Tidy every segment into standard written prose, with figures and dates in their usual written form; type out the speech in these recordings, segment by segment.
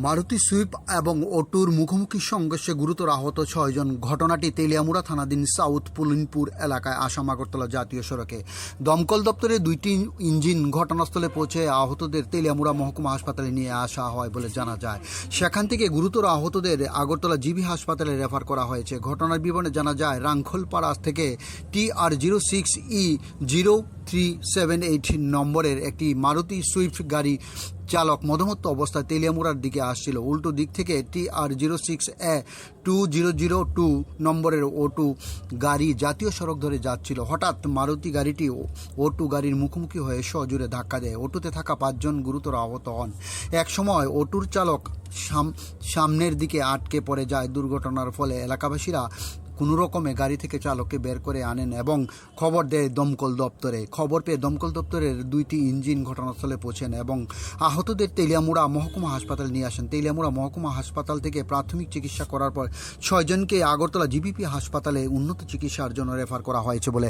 Maruti Swift এবং অটোর মুখোমুখি সংঘর্ষে গুরুতর আহত ৬ জন। ঘটনাটি তেলিয়ামুড়া থানাধীন সাউথ পুলিনপুর এলাকায় আসাম আগরতলা জাতীয় সড়কে। দমকল দপ্তরের ২টি ইঞ্জিন ঘটনাস্থলে পৌঁছে আহতদের তেলিয়ামুড়া মহকুমা হাসপাতালে নিয়ে আসা হয় বলে জানা যায়। সেখান থেকে গুরুতর আহতদের আগরতলা জিবি হাসপাতালে রেফার করা হয়েছে। ঘটনার বিবরণে জানা যায়, রাংখলপাড়া থেকে TR06E0378 নম্বরের একটি মারুতি সুইফট গাড়ি চালক মধ্যমত্ত অবস্থায় তেলিয়ামুড়ার দিকে আসছিল। উল্টো দিক থেকে TR06A2002 নম্বরের অটো গাড়ি জাতীয় সড়ক ধরে যাচ্ছিল। হঠাৎ মারুতি গাড়িটি অটো গাড়ির মুখোমুখি হয়ে সজোরে ধাক্কা দেয়। অটোতে থাকা 5 জন গুরুতর আহত হন। এক সময় অটোর চালক সামনের দিকে আটকে পড়ে যায়। দুর্ঘটনার ফলে এলাকাবাসীরা কোনো রকমে গাড়ি থেকে চালককে বের করে আনেন এবং খবর দেয় দমকল দপ্তরে। খবর পেয়ে দমকল দপ্তরের 2টি ইঞ্জিন ঘটনাস্থলে পৌঁছেন এবং আহতদের তেলিয়ামুড়া মহকুমা হাসপাতালে নিয়ে আসেন। তেলিয়ামুড়া মহকুমা হাসপাতাল থেকে প্রাথমিক চিকিৎসা করার পর 6 জনকে আগরতলা জিবিপি হাসপাতালে উন্নত চিকিৎসার জন্য রেফার করা হয়েছে বলে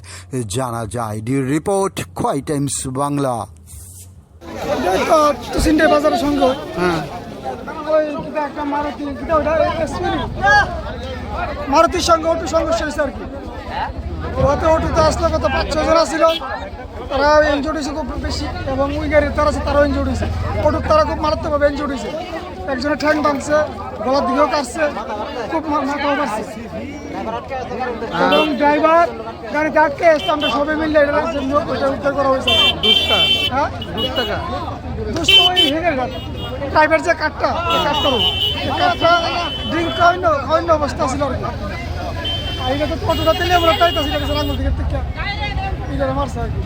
জানা যায়। D report, Khowai Times Bangla. বাজারের সঙ্গে মারুতির সঙ্গে অটো সংঘর্ষ হয়েছে আর কি। ওতে অটোতে আসলে কত 5-6 জন আসছিল, তারা ইনজুর্ড হয়েছে খুব বেশি, এবং ওই গাড়ির তারা আছে তারাও ইনজুর্ড হয়েছে। অটোর তারা খুব মারাত্মকভাবে ইনজুর্ড হয়েছে। একজনের ঠ্যাং ভাঙছে, গলার দিকেও কাটছে, খুব মাথাও কাটছে। এবং ড্রাইভার গাড়িতে আটকে এসছে, আমরা সবাই মিলে এটা উদ্ধার করা হয়েছে। হ্যাঁ, দুষ্ট ওই হেগের ঘাট ড্রাইভার যে কাঠটা ড্রিঙ্ক খাওয়ান্য অবস্থা ছিল আর কি। এইটা তো অটোটা তেলে আমরা পাইতেছি, রাঙ্গুল দিকে থেকে মারছে আর কি।